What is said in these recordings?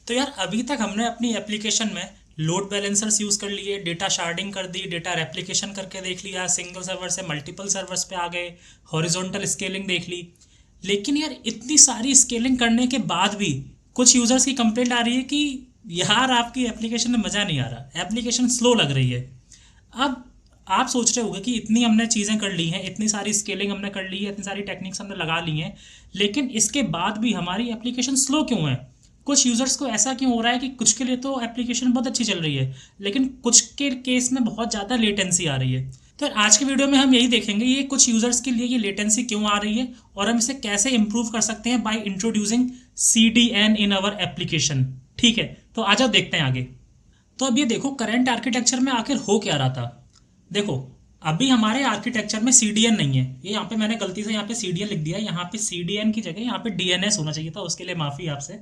तो यार अभी तक हमने अपनी एप्लीकेशन में लोड बैलेंसर्स यूज़ कर लिए, डेटा शार्डिंग कर दी, डेटा रेप्लिकेशन करके देख लिया, सिंगल सर्वर से मल्टीपल सर्वर्स पे आ गए, हॉरिजॉन्टल स्केलिंग देख ली। लेकिन यार इतनी सारी स्केलिंग करने के बाद भी कुछ यूज़र्स की कंप्लेंट आ रही है कि यार आपकी एप्लीकेशन में मज़ा नहीं आ रहा, एप्लीकेशन स्लो लग रही है। अब आप सोच रहे होंगे कि इतनी हमने चीज़ें कर ली हैं, इतनी सारी स्केलिंग हमने कर ली है, इतनी सारी टेक्निक्स हमने लगा ली हैं, लेकिन इसके बाद भी हमारी एप्लीकेशन स्लो क्यों है? कुछ यूज़र्स को ऐसा क्यों हो रहा है कि कुछ के लिए तो एप्लीकेशन बहुत अच्छी चल रही है, लेकिन कुछ के केस में बहुत ज़्यादा लेटेंसी आ रही है। तो आज के वीडियो में हम यही देखेंगे ये कुछ यूज़र्स के लिए ये लेटेंसी क्यों आ रही है और हम इसे कैसे इंप्रूव कर सकते हैं by introducing CDN in our application. ठीक है, तो आ जाओ देखते हैं आगे। तो अब ये देखो करंट आर्किटेक्चर में आखिर हो क्या रहा था। देखो अभी हमारे आर्किटेक्चर में CDN नहीं है, ये यहाँ पे मैंने गलती से यहाँ पे CDN लिख दिया, यहाँ पे CDN की जगह यहाँ पे DNS होना चाहिए था, उसके लिए माफ़ी आपसे।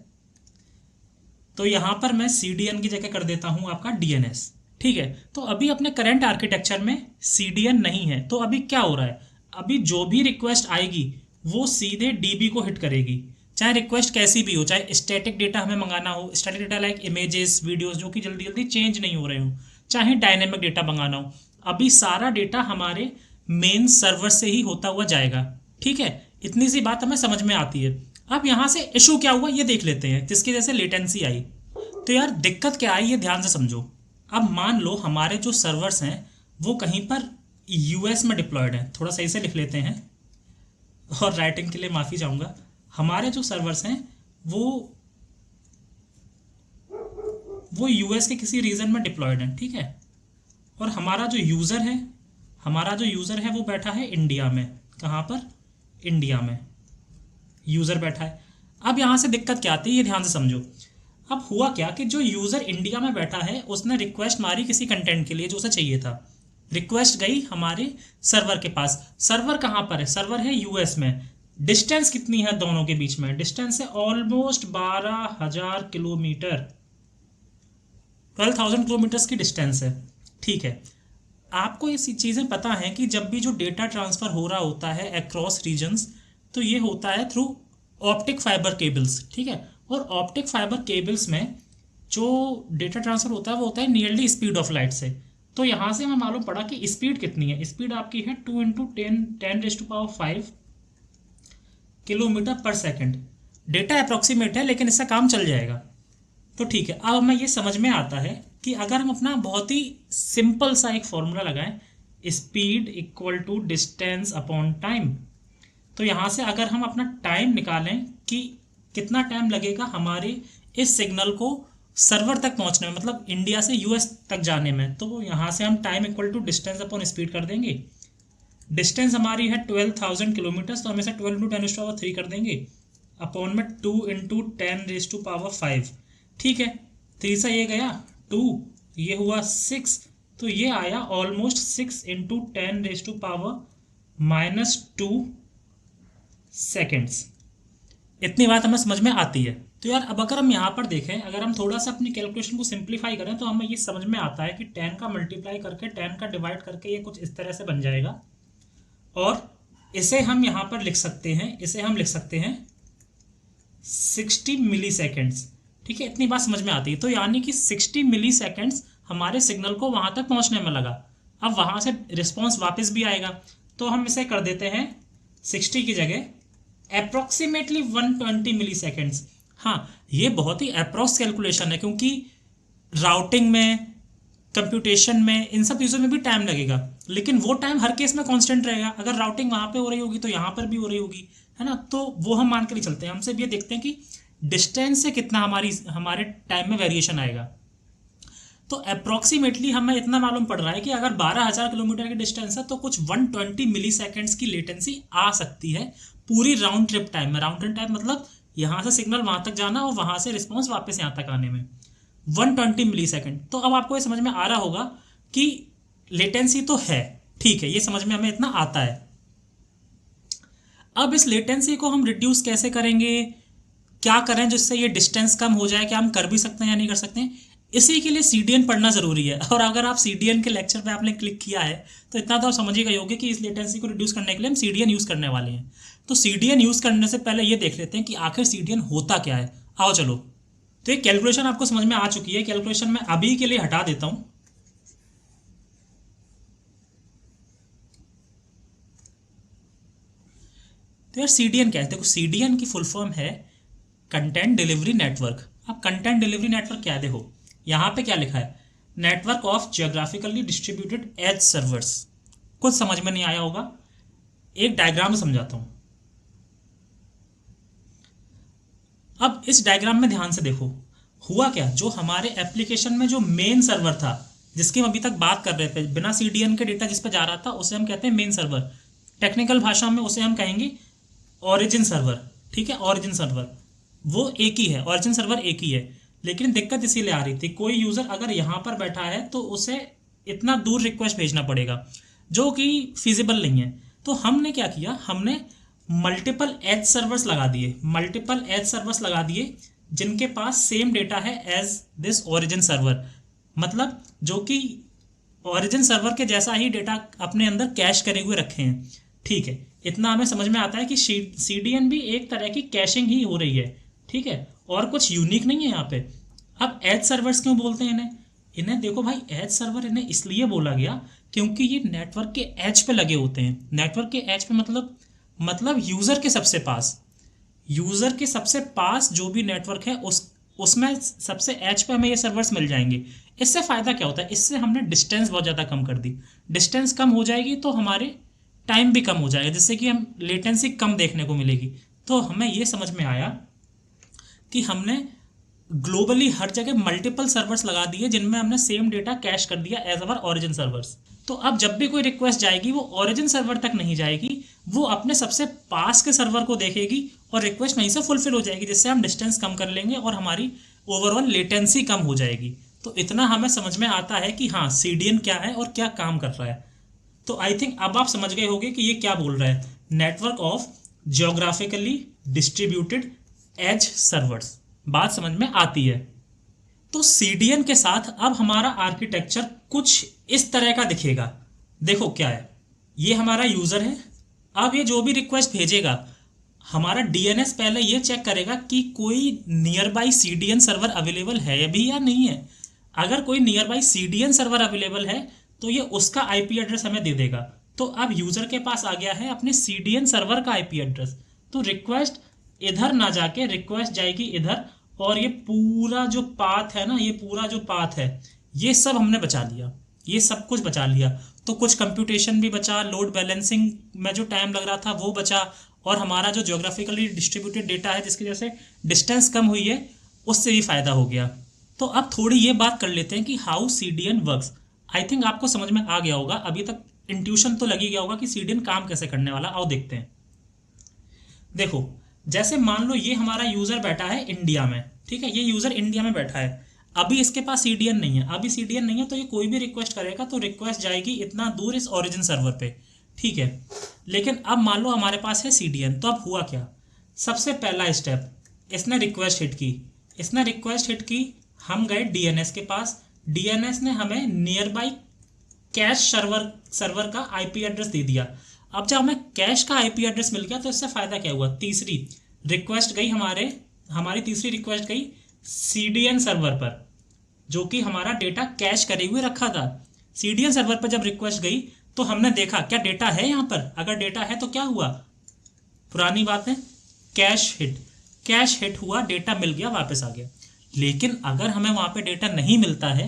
तो यहाँ पर मैं CDN की जगह कर देता हूँ आपका DNS। ठीक है, तो अभी अपने करंट आर्किटेक्चर में CDN नहीं है, तो अभी क्या हो रहा है, अभी जो भी रिक्वेस्ट आएगी वो सीधे DB को हिट करेगी, चाहे रिक्वेस्ट कैसी भी हो, चाहे स्टैटिक डेटा हमें मंगाना हो, static data like images videos जो कि जल्दी जल्दी चेंज नहीं हो रहे हो, चाहे डायनेमिक डेटा मंगाना हो, अभी सारा डेटा हमारे मेन सर्वर से ही होता हुआ जाएगा। ठीक है, इतनी सी बात हमें समझ में आती है। अब यहाँ से इशू क्या हुआ ये देख लेते हैं, जिसकी वजह से लेटेंसी आई। तो यार दिक्कत क्या आई ये ध्यान से समझो। अब मान लो हमारे जो सर्वर्स हैं वो कहीं पर US में डिप्लॉयड हैं, थोड़ा सही से लिख लेते हैं और राइटिंग के लिए माफ़ी चाहूँगा। हमारे जो सर्वर्स हैं वो US के किसी रीजन में डिप्लॉयड हैं। ठीक है, और हमारा जो यूज़र है वो बैठा है इंडिया में। कहाँ पर? इंडिया में यूज़र बैठा है। अब यहाँ से दिक्कत क्या आती है ये ध्यान से समझो। अब हुआ क्या कि जो यूज़र इंडिया में बैठा है उसने रिक्वेस्ट मारी किसी कंटेंट के लिए जो उसे चाहिए था, रिक्वेस्ट गई हमारे सर्वर के पास। सर्वर कहाँ पर है? सर्वर है US में। डिस्टेंस कितनी है दोनों के बीच में? डिस्टेंस है ऑलमोस्ट 12,000 किलोमीटर, 12,000 किलोमीटर्स की डिस्टेंस है। ठीक है, आपको ये चीज़ें पता हैं कि जब भी जो डेटा ट्रांसफ़र हो रहा होता है अक्रॉस रीजन्स, तो ये होता है थ्रू ऑप्टिक फाइबर केबल्स। ठीक है, और ऑप्टिक फाइबर केबल्स में जो डेटा ट्रांसफ़र होता है वो होता है नियरली स्पीड ऑफ लाइट से। तो यहाँ से हमें मालूम पड़ा कि स्पीड कितनी है, स्पीड आपकी है 2 × 10⁵ किलोमीटर पर सेकेंड। डेटा अप्रॉक्सीमेट है लेकिन इससे काम चल जाएगा। तो ठीक है, अब हमें ये समझ में आता है कि अगर हम अपना बहुत ही सिंपल सा एक फॉर्मूला लगाएं, speed equal to distance upon time, तो यहाँ से अगर हम अपना टाइम निकालें कि कितना टाइम लगेगा हमारे इस सिग्नल को सर्वर तक पहुँचने में, मतलब इंडिया से US तक जाने में, तो यहाँ से हम time equal to distance upon speed कर देंगे। डिस्टेंस हमारी है 12,000 किलोमीटर, तो हम इसे 12 × 10⁻³ कर देंगे, अपॉन में 2 × 10⁵ ठीक है, 3 से ये गया 2, ये हुआ 6, तो ये आया ऑलमोस्ट 6 × 10⁻⁻² सेकेंड्स। इतनी बात हमें समझ में आती है। तो यार अब अगर हम यहाँ पर देखें, अगर हम थोड़ा सा अपनी कैलकुलेशन को सिंप्लीफाई करें तो हमें ये समझ में आता है कि 10 का मल्टीप्लाई करके 10 का डिवाइड करके ये कुछ इस तरह से बन जाएगा, और इसे हम यहाँ पर लिख सकते हैं, इसे हम लिख सकते हैं 60 मिली सेकेंड्स। ठीक है, इतनी बात समझ में आती है। तो यानी कि 60 मिली सेकेंड्स हमारे सिग्नल को वहाँ तक पहुँचने में लगा। अब वहाँ से रिस्पॉन्स वापस भी आएगा, तो हम इसे कर देते हैं 60 की जगह अप्रॉक्सीमेटली 120 मिली सेकेंड्स। हाँ, ये बहुत ही अप्रॉक्स कैलकुलेशन है क्योंकि राउटिंग में, कंप्यूटेशन में, इन सब चीज़ों में भी टाइम लगेगा, लेकिन वो टाइम हर केस में कांस्टेंट रहेगा। अगर राउटिंग वहाँ पे हो रही होगी तो यहाँ पर भी हो रही होगी, है ना, तो वो हम मान के नहीं चलते हैं। हम सिर्फ ये देखते हैं कि डिस्टेंस से कितना हमारे टाइम में वेरिएशन आएगा। तो अप्रॉक्सीमेटली हमें इतना मालूम पड़ रहा है कि अगर 12,000 किलोमीटर की डिस्टेंस है तो कुछ 120 मिली सेकेंड्स की लेटेंसी आ सकती है पूरी राउंड ट्रिप टाइम में। राउंड ट्रिप टाइम मतलब यहाँ से सिग्नल वहाँ तक जाना और वहाँ से रिस्पॉन्स वापस यहाँ तक आने में 120 मिली सेकेंड। तो अब आपको ये समझ में आ रहा होगा कि लेटेंसी तो है, ठीक है, ये समझ में हमें इतना आता है। अब इस लेटेंसी को हम रिड्यूस कैसे करेंगे, क्या करें जिससे ये डिस्टेंस कम हो जाए, क्या हम कर भी सकते हैं या नहीं कर सकते हैं, इसी के लिए CDN पढ़ना ज़रूरी है। और अगर आप CDN के लेक्चर पे आपने क्लिक किया है तो इतना तो आप समझ ही गए होंगे कि इस लेटेंसी को रिड्यूस करने के लिए हम CDN यूज़ करने वाले हैं। तो CDN यूज़ करने से पहले ये देख लेते हैं कि आखिर CDN होता क्या है। आओ चलो, तो ये कैलकुलेशन आपको समझ में आ चुकी है। कैलकुलेशन मैं अभी के लिए हटा देता हूं। तो यार सीडीएन क्या है? देखो सीडीएन की फुल फॉर्म है कंटेंट डिलीवरी नेटवर्क। अब कंटेंट डिलीवरी नेटवर्क क्या है? देखो यहाँ पे क्या लिखा है, network of geographically distributed edge servers. कुछ समझ में नहीं आया होगा, एक डायग्राम समझाता हूं। अब इस डायग्राम में ध्यान से देखो, हुआ क्या, जो हमारे एप्लीकेशन में जो मेन सर्वर था जिसकी हम अभी तक बात कर रहे थे, बिना सीडीएन के डेटा जिस पर जा रहा था, उसे हम कहते हैं मेन सर्वर। टेक्निकल भाषा में उसे हम कहेंगे ओरिजिन सर्वर। ठीक है, ओरिजिन सर्वर वो एक ही है, ओरिजिन सर्वर एक ही है। लेकिन दिक्कत इसीलिए आ रही थी, कोई यूज़र अगर यहाँ पर बैठा है तो उसे इतना दूर रिक्वेस्ट भेजना पड़ेगा जो कि फिजिबल नहीं है। तो हमने क्या किया, हमने मल्टीपल एज सर्वर्स लगा दिए, मल्टीपल एज सर्वर्स लगा दिए जिनके पास सेम डेटा है एज दिस ओरिजिन सर्वर। मतलब जो कि ओरिजिन सर्वर के जैसा ही डेटा अपने अंदर कैश करे हुए रखे हैं। ठीक है, इतना हमें समझ में आता है कि सीडीएन भी एक तरह की कैशिंग ही हो रही है। ठीक है, और कुछ यूनिक नहीं है यहाँ पे। अब एज सर्वर्स क्यों बोलते हैं इन्हें? इन्हें देखो भाई, एज सर्वर इन्हें इसलिए बोला गया क्योंकि ये नेटवर्क के एज पे लगे होते हैं। नेटवर्क के एज पे मतलब यूज़र के सबसे पास, यूज़र के सबसे पास जो भी नेटवर्क है उसमें सबसे एज पे हमें ये सर्वर्स मिल जाएंगे। इससे फ़ायदा क्या होता है, इससे हमने डिस्टेंस बहुत ज़्यादा कम कर दी। डिस्टेंस कम हो जाएगी तो हमारे टाइम भी कम हो जाएगा, जिससे कि हम लेटेंसी कम देखने को मिलेगी। तो हमें ये समझ में आया कि हमने ग्लोबली हर जगह मल्टीपल सर्वर्स लगा दिए जिनमें हमने सेम डेटा कैश कर दिया एज अवर ओरिजिन सर्वर्स। तो अब जब भी कोई रिक्वेस्ट जाएगी वो ओरिजिन सर्वर तक नहीं जाएगी, वो अपने सबसे पास के सर्वर को देखेगी और रिक्वेस्ट वहीं से फुलफिल हो जाएगी, जिससे हम डिस्टेंस कम कर लेंगे और हमारी ओवरऑल लेटेंसी कम हो जाएगी। तो इतना हमें समझ में आता है कि हाँ सीडीएन क्या है और क्या काम कर रहा है। तो आई थिंक अब आप समझ गए होंगे कि ये क्या बोल रहा है, network of geographically distributed edge servers. बात समझ में आती है। तो सीडीएन के साथ अब हमारा आर्किटेक्चर कुछ इस तरह का दिखेगा। देखो क्या है, ये हमारा यूज़र है। अब ये जो भी रिक्वेस्ट भेजेगा, हमारा डीएनएस पहले ये चेक करेगा कि कोई near by CDN server available है भी या नहीं है। अगर कोई near by CDN server available है तो ये उसका आईपी एड्रेस हमें दे देगा। तो अब यूज़र के पास आ गया है अपने सीडीएन सर्वर का आईपी एड्रेस। तो रिक्वेस्ट इधर ना जाके रिक्वेस्ट जाएगी इधर, और ये पूरा जो पाथ है ना, ये पूरा जो पाथ है, ये सब हमने बचा लिया, ये सब कुछ बचा लिया। तो कुछ कंप्यूटेशन भी बचा, लोड बैलेंसिंग में जो टाइम लग रहा था वो बचा, और हमारा जो ज्योग्राफिकली डिस्ट्रीब्यूटेड डेटा है जिसकी वजह से डिस्टेंस कम हुई है, उससे भी फ़ायदा हो गया। तो अब थोड़ी ये बात कर लेते हैं कि how CDN works. I think आपको समझ में आ गया होगा, अभी तक इंट्यूशन तो लगी गया होगा कि सीडीएन काम कैसे करने वाला। आओ देखते हैं। देखो जैसे मान लो ये हमारा यूज़र बैठा है इंडिया में। ठीक है, ये यूज़र इंडिया में बैठा है, अभी इसके पास सीडीएन नहीं है। अभी सीडीएन नहीं है तो ये कोई भी रिक्वेस्ट करेगा तो रिक्वेस्ट जाएगी इतना दूर इस ओरिजिन सर्वर पे। ठीक है, लेकिन अब मान लो हमारे पास है सीडीएन। तो अब हुआ क्या, सबसे पहला स्टेप, इसने रिक्वेस्ट हिट की, इसने रिक्वेस्ट हिट की, हम गए डीएनएस के पास, डीएनएस ने हमें नियर बाई कैश सर्वर का आईपी एड्रेस दे दिया। अब जब हमें कैश का आईपी एड्रेस मिल गया तो इससे फ़ायदा क्या हुआ, तीसरी रिक्वेस्ट गई हमारी तीसरी रिक्वेस्ट गई सीडीएन सर्वर पर, जो कि हमारा डेटा कैश करे हुए रखा था। सीडीएन सर्वर पर जब रिक्वेस्ट गई तो हमने देखा क्या डेटा है यहाँ पर। अगर डेटा है तो क्या हुआ, पुरानी बात है, कैश हिट हुआ, डेटा मिल गया, वापस आ गया। लेकिन अगर हमें वहाँ पे डेटा नहीं मिलता है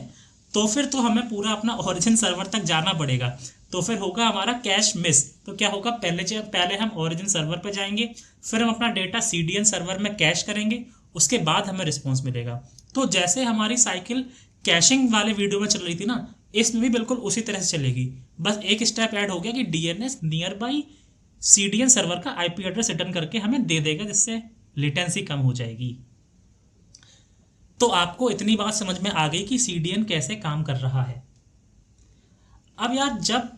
तो फिर तो हमें पूरा अपना ओरिजिन सर्वर तक जाना पड़ेगा। तो फिर होगा हमारा कैश मिस। तो क्या होगा, पहले हम ओरिजिन सर्वर पे जाएंगे, फिर हम अपना डेटा सीडीएन सर्वर में कैश करेंगे, उसके बाद हमें रिस्पॉन्स मिलेगा। तो जैसे हमारी साइकिल कैशिंग वाले वीडियो में चल रही थी ना, इसमें भी बिल्कुल उसी तरह से चलेगी। बस एक स्टेप ऐड हो गया कि DNS near by CDN server का आईपी एड्रेस रिटर्न करके हमें दे देगा, जिससे लेटेंसी कम हो जाएगी। तो आपको इतनी बात समझ में आ गई कि सीडीएन कैसे काम कर रहा है। अब यार जब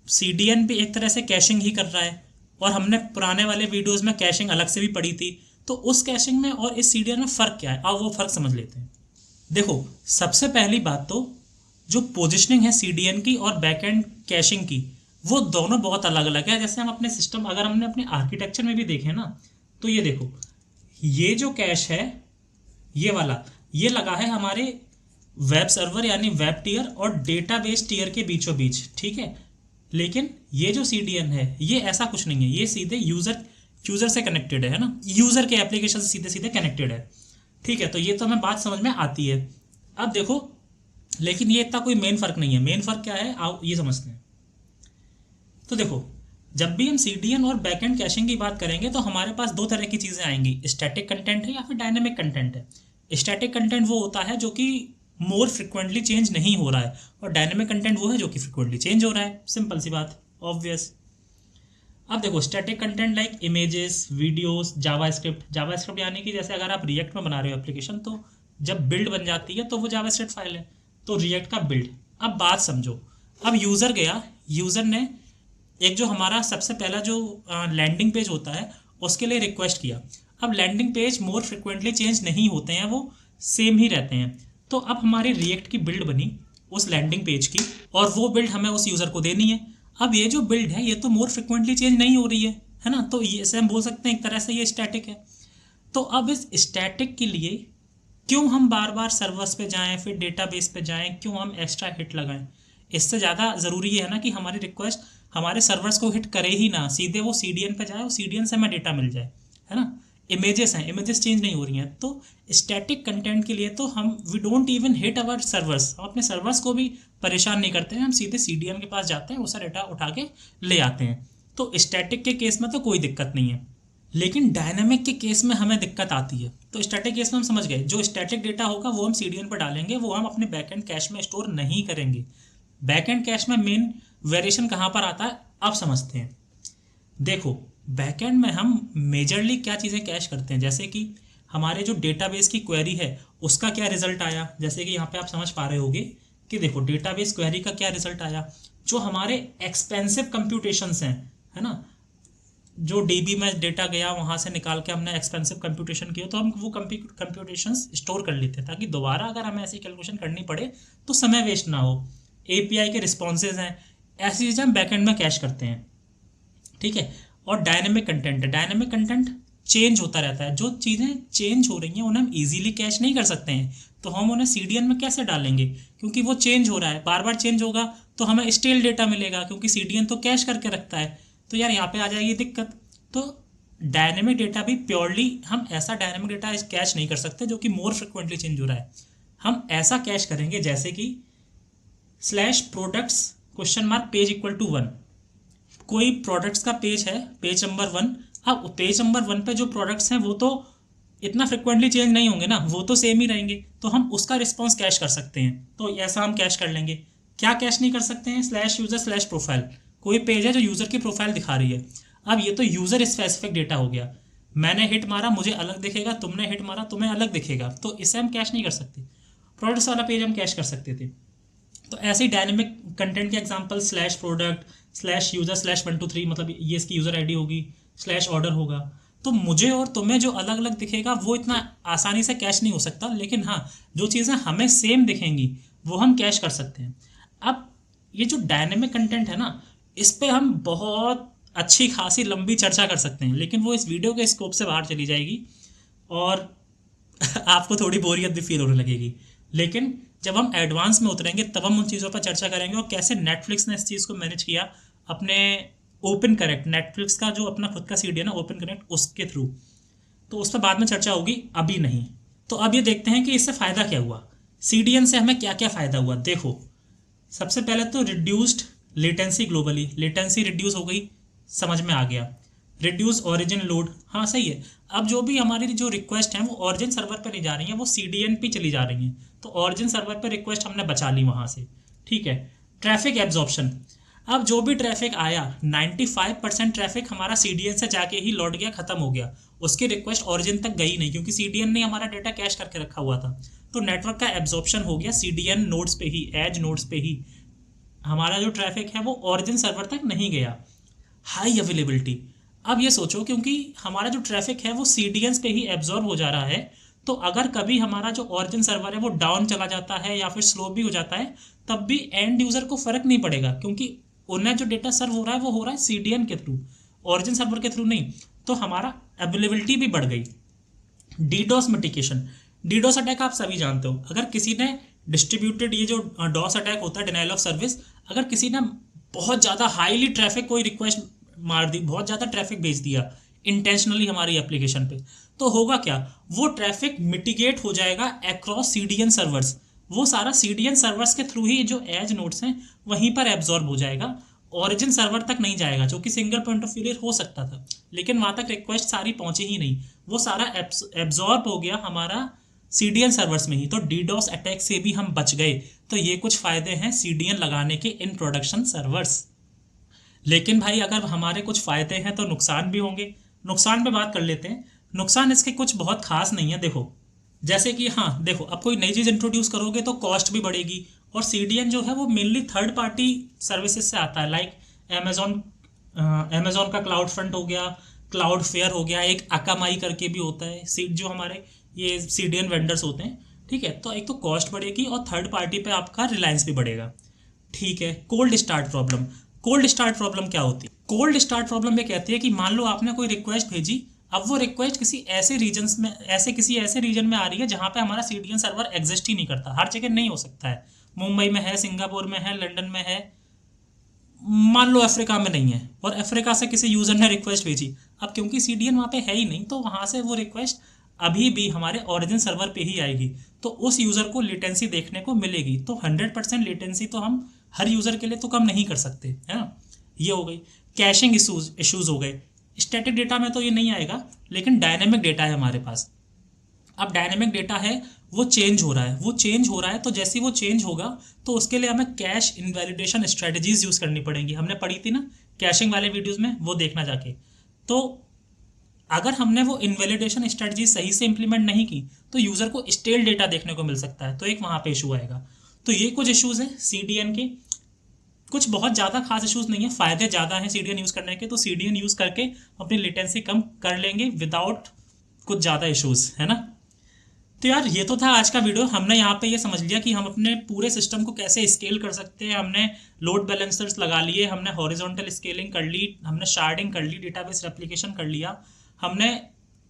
सीडीएन भी एक तरह से कैशिंग ही कर रहा है, और हमने पुराने वाले वीडियोस में कैशिंग अलग से भी पढ़ी थी, तो उस कैशिंग में और इस सीडीएन में फ़र्क क्या है, अब वो फ़र्क समझ लेते हैं। देखो सबसे पहली बात तो जो पोजिशनिंग है सीडीएन की और बैकएंड कैशिंग की, वो दोनों बहुत अलग अलग है। जैसे हम अपने सिस्टम, अगर हमने अपने आर्किटेक्चर में भी देखें ना, तो ये देखो, ये जो कैश है ये वाला, ये लगा है हमारे वेब सर्वर यानी वेब टीयर और डेटाबेस टीयर के बीचों बीच, ठीक है। लेकिन ये जो CDN है ये ऐसा कुछ नहीं है, ये सीधे यूज़र से कनेक्टेड है ना, यूज़र के एप्लीकेशन से सीधे सीधे कनेक्टेड है, ठीक है। तो ये तो हमें बात समझ में आती है। अब देखो, लेकिन ये इतना कोई मेन फ़र्क नहीं है। मेन फ़र्क क्या है आओ ये समझते हैं। तो देखो, जब भी हम CDN और बैकएंड कैशिंग की बात करेंगे तो हमारे पास दो तरह की चीज़ें आएंगी, स्टैटिक कंटेंट है या फिर डायनेमिक कंटेंट है। स्टैटिक कंटेंट वो होता है जो कि मोर फ्रिक्वेंटली चेंज नहीं हो रहा है, और डायनेमिक कंटेंट वो है जो कि फ्रिक्वेंटली चेंज हो रहा है। सिंपल सी बात, ऑब्वियस। अब देखो, static content like images, videos, JavaScript यानी कि जैसे अगर आप रिएक्ट में बना रहे हो एप्लीकेशन, तो जब बिल्ड बन जाती है तो वो जावास्क्रिप्ट फाइल है, तो रिएक्ट का बिल्ड। अब बात समझो, अब यूज़र गया, यूज़र ने एक जो हमारा सबसे पहला जो लैंडिंग पेज होता है उसके लिए रिक्वेस्ट किया। अब landing page more frequently change नहीं होते हैं, वो सेम ही रहते हैं। तो अब हमारी रिएक्ट की बिल्ड बनी उस लैंडिंग पेज की, और वो बिल्ड हमें उस यूज़र को देनी है। अब ये जो बिल्ड है ये तो मोर फ्रिक्वेंटली चेंज नहीं हो रही है ना, तो ये से हम बोल सकते हैं एक तरह से ये स्टैटिक है। तो अब इस स्टैटिक के लिए क्यों हम बार बार सर्वर्स पे जाएं, फिर डेटाबेस पे जाएं, क्यों हम एक्स्ट्रा हिट लगाएं? इससे ज़्यादा ज़रूरी है ना कि हमारी रिक्वेस्ट हमारे सर्वर्स को हिट करे ही ना, सीधे वो CDN पे जाए और CDN से हमें डेटा मिल जाए, है ना। इमेजेस हैं, इमेजेस चेंज नहीं हो रही हैं, तो स्टैटिक कंटेंट के लिए तो हम we don't even hit our servers, हम अपने सर्वर्स को भी परेशान नहीं करते हैं, हम सीधे CDN के पास जाते हैं, उसका डेटा उठा के ले आते हैं। तो स्टैटिक के केस में तो कोई दिक्कत नहीं है, लेकिन डायनामिक के केस में हमें दिक्कत आती है। तो स्टैटिक केस में हम समझ गए, जो स्टैटिक डेटा होगा वो हम CDN पर डालेंगे, वो हम अपने बैकएंड कैश में स्टोर नहीं करेंगे। बैकएंड कैश में मेन वेरिएशन कहाँ पर आता है, अब समझते हैं। देखो, बैकएंड में हम मेजरली क्या चीज़ें कैश करते हैं, जैसे कि हमारे जो डेटाबेस की क्वेरी है उसका क्या रिजल्ट आया, जैसे कि यहाँ पे आप समझ पा रहे होगे कि देखो डेटाबेस क्वेरी का क्या रिजल्ट आया, जो हमारे एक्सपेंसिव कंप्यूटेशंस हैं, है ना, जो DB में डेटा गया वहाँ से निकाल के हमने एक्सपेंसिव कंप्यूटेशन किया, तो हम वो कंप्यूटेशंस स्टोर कर लेते हैं ताकि दोबारा अगर हमें ऐसी कैलकुलेशन करनी पड़े तो समय वेस्ट ना हो। API के रिस्पॉन्सेज हैं, ऐसी चीज़ें हम बैकएंड में कैश करते हैं, ठीक है। और डायनेमिक कंटेंट है, डायनेमिक कंटेंट चेंज होता रहता है, जो चीज़ें चेंज हो रही हैं उन्हें हम ईजिली कैश नहीं कर सकते हैं, तो हम उन्हें CDN में कैसे डालेंगे, क्योंकि वो चेंज हो रहा है, बार बार चेंज होगा तो हमें स्टेल डेटा मिलेगा, क्योंकि CDN तो कैश करके रखता है। तो यार यहाँ पे आ जाएगी दिक्कत। तो डायनेमिक डेटा भी प्योरली हम ऐसा डायनेमिक डेटा कैश नहीं कर सकते जो कि मोर फ्रिक्वेंटली चेंज हो रहा है। हम ऐसा कैश करेंगे जैसे कि /products पेज इक्वल टू 1, कोई प्रोडक्ट्स का पेज है, पेज नंबर 1। अब पेज नंबर 1 पे जो प्रोडक्ट्स हैं वो तो इतना फ्रिक्वेंटली चेंज नहीं होंगे ना, वो तो सेम ही रहेंगे, तो हम उसका रिस्पॉन्स कैश कर सकते हैं। तो ऐसा हम कैश कर लेंगे। क्या कैश नहीं कर सकते हैं, /user/profile, कोई पेज है जो यूज़र की प्रोफाइल दिखा रही है। अब ये तो यूज़र स्पेसिफिक डेटा हो गया, मैंने हिट मारा मुझे अलग दिखेगा, तुमने हिट मारा तुम्हें अलग दिखेगा, तो इसे हम कैश नहीं कर सकते। प्रोडक्ट्स वाला पेज हम कैश कर सकते थे। तो ऐसे ही डायनेमिक कंटेंट के एग्जांपल /product/user/123, मतलब ये इसकी यूज़र ID होगी, /order होगा। तो मुझे और तुम्हें जो अलग अलग दिखेगा वो इतना आसानी से कैश नहीं हो सकता, लेकिन हाँ जो चीज़ें हमें सेम दिखेंगी वो हम कैश कर सकते हैं। अब ये जो डायनेमिक कंटेंट है ना, इस पर हम बहुत अच्छी खासी लंबी चर्चा कर सकते हैं, लेकिन वो इस वीडियो के स्कोप से बाहर चली जाएगी और आपको थोड़ी बोरियत भी फील होने लगेगी। लेकिन जब हम एडवांस में उतरेंगे तब हम उन चीज़ों पर चर्चा करेंगे, और कैसे नेटफ्लिक्स ने इस चीज़ को मैनेज किया अपने ओपन कनेक्ट, नेटफ्लिक्स का जो अपना खुद का CDN है ओपन कनेक्ट, उसके थ्रू। तो उस पर बाद में चर्चा होगी, अभी नहीं। तो अब ये देखते हैं कि इससे फ़ायदा क्या हुआ, CDN से हमें क्या क्या फ़ायदा हुआ। देखो, सबसे पहले तो reduced latency globally, latency reduce हो गई, समझ में आ गया। रिड्यूस ऑरिजिन लोड, हाँ सही है। अब जो भी हमारी जो रिक्वेस्ट हैं वो ऑरिजिन सर्वर पर नहीं जा रही हैं, वो CDN पे चली जा रही हैं, तो ऑरिजिन सर्वर पर रिक्वेस्ट हमने बचा ली वहाँ से, ठीक है। ट्रैफिक एब्जॉर्प्शन, अब जो भी ट्रैफिक आया 95% ट्रैफिक हमारा CDN से जाके ही लौट गया, ख़त्म हो गया, उसकी रिक्वेस्ट ऑरिजिन तक गई नहीं, क्योंकि CDN ने हमारा डेटा कैश करके रखा हुआ था। तो नेटवर्क का एब्जॉर्प्शन हो गया CDN नोड्स पे ही, एज नोड्स पे ही, हमारा जो ट्रैफिक है वो ऑरिजिन सर्वर तक नहीं गया। हाई अवेलेबिलिटी, अब ये सोचो क्योंकि हमारा जो ट्रैफिक है वो CDNs पे ही एब्जॉर्ब हो जा रहा है, तो अगर कभी हमारा जो ऑरिजिन सर्वर है वो डाउन चला जाता है या फिर स्लो भी हो जाता है, तब भी एंड यूज़र को फ़र्क नहीं पड़ेगा, क्योंकि उन्हें जो डेटा सर्व हो रहा है वो हो रहा है CDN के थ्रू, ऑरिजिन सर्वर के थ्रू नहीं। तो हमारा अवेलेबिलिटी भी बढ़ गई। DDoS मिटिगेशन, डीडोस अटैक आप सभी जानते हो, अगर किसी ने डिस्ट्रीब्यूटेड ये जो डॉस अटैक होता है, डिनाइल ऑफ सर्विस, अगर किसी ने बहुत ज़्यादा हाईली ट्रैफिक कोई रिक्वेस्ट मार दी, बहुत ज़्यादा ट्रैफिक भेज दिया इंटेंशनली हमारी एप्लीकेशन पे, तो होगा क्या, वो ट्रैफिक मिटिगेट हो जाएगा अक्रॉस सीडीएन सर्वर्स। वो सारा सीडीएन सर्वर्स के थ्रू ही जो एज नोड्स हैं वहीं पर एब्जॉर्ब हो जाएगा, ओरिजिन सर्वर तक नहीं जाएगा, जो कि सिंगल पॉइंट ऑफ फेलियर हो सकता था, लेकिन वहाँ तक रिक्वेस्ट सारी पहुंची ही नहीं, वो सारा एब्जॉर्ब हो गया हमारा सीडीएन सर्वर्स में ही। तो डीडोस अटैक से भी हम बच गए। तो ये कुछ फ़ायदे हैं सीडीएन लगाने के इन प्रोडक्शन सर्वर्स। लेकिन भाई अगर हमारे कुछ फ़ायदे हैं तो नुकसान भी होंगे। नुकसान पे बात कर लेते हैं। नुकसान इसके कुछ बहुत खास नहीं है। देखो, जैसे कि हाँ देखो, अब कोई नई चीज़ इंट्रोड्यूस करोगे तो कॉस्ट भी बढ़ेगी, और सीडीएन जो है वो मेनली थर्ड पार्टी सर्विसेज से आता है, लाइक अमेजोन का क्लाउड फ्रंट हो गया, क्लाउड फेयर हो गया, एक अकामाई करके भी होता है, जो हमारे ये सीडीएन वेंडर्स होते हैं, ठीक है। तो एक तो कॉस्ट बढ़ेगी और थर्ड पार्टी पे आपका रिलायंस भी बढ़ेगा, ठीक है। Cold start problem. Cold start problem क्या होती है? कोल्ड स्टार्ट प्रॉब्लम ये कहती है कि मान लो आपने कोई रिक्वेस्ट भेजी, अब वो रिक्वेस्ट किसी ऐसे रीजन्स में किसी ऐसे रीजन में आ रही है जहाँ पे हमारा सीडीएन सर्वर एग्जिस्ट ही नहीं करता, हर जगह नहीं हो सकता है, मुंबई में है, सिंगापुर में है, लंदन में है, मान लो अफ्रीका में नहीं है, और अफ्रीका से किसी यूज़र ने रिक्वेस्ट भेजी, अब क्योंकि सीडीएन वहाँ पे है ही नहीं, तो वहाँ से वो रिक्वेस्ट अभी भी हमारे ओरिजिन सर्वर पे ही आएगी, तो उस यूज़र को लेटेंसी देखने को मिलेगी। तो 100% लेटेंसी तो हम हर यूज़र के लिए तो कम नहीं कर सकते, है ना। ये हो गई। कैशिंग इशूज़ हो गए। स्टैटिक डेटा में तो ये नहीं आएगा, लेकिन डायनेमिक डेटा है हमारे पास। अब डायनेमिक डेटा है, वो चेंज हो रहा है, तो जैसे वो चेंज होगा तो उसके लिए हमें कैश इनवैलिडेशन स्ट्रेटजीज यूज़ करनी पड़ेंगी। हमने पढ़ी थी ना कैशिंग वाले वीडियोज़ में, वो देखना जाके। तो अगर हमने वो इनवैलिडेशन स्ट्रेटजी सही से इंप्लीमेंट नहीं की तो यूज़र को स्टेल डेटा देखने को मिल सकता है, तो एक वहाँ पे इशू आएगा। तो ये कुछ इश्यूज़ हैं सीडीएन के, कुछ बहुत ज़्यादा खास इश्यूज़ नहीं है, फ़ायदे ज़्यादा हैं सीडीएन यूज़ करने के, तो सीडीएन यूज़ करके अपनी लेटेंसी कम कर लेंगे विदाउट कुछ ज़्यादा इश्यूज़, है ना। तो यार ये तो था आज का वीडियो। हमने यहाँ पे ये समझ लिया कि हम अपने पूरे सिस्टम को कैसे स्केल कर सकते हैं। हमने लोड बैलेंसर्स लगा लिए, हमने हॉरिजॉन्टल स्केलिंग कर ली, हमने शार्डिंग कर ली, डेटाबेस रेप्लिकेशन कर लिया हमने।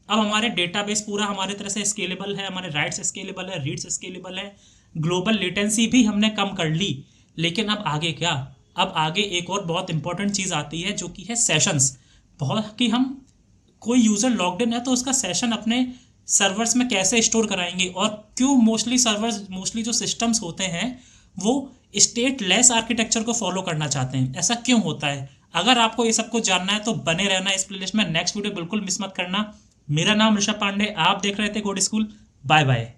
अब हमारे डेटाबेस पूरा हमारे तरह से स्केलेबल है, हमारे राइट्स स्केलेबल है, रीड्स स्केलेबल है, ग्लोबल लेटेंसी भी हमने कम कर ली। लेकिन अब आगे क्या? अब आगे एक और बहुत इंपॉर्टेंट चीज़ आती है जो कि है सेशंस। बहुत कि हम कोई यूज़र लॉग्ड इन है तो उसका सेशन अपने सर्वर्स में कैसे स्टोर कराएंगे, और क्यों मोस्टली जो सिस्टम्स होते हैं वो स्टेट लेस आर्किटेक्चर को फॉलो करना चाहते हैं, ऐसा क्यों होता है? अगर आपको ये सब कुछ जानना है तो बने रहना इस प्लेलिस्ट में। नेक्स्ट वीडियो बिल्कुल मिस मत करना। मेरा नाम ऋषभ पांडे, आप देख रहे थे कोड स्कूल। Bye bye.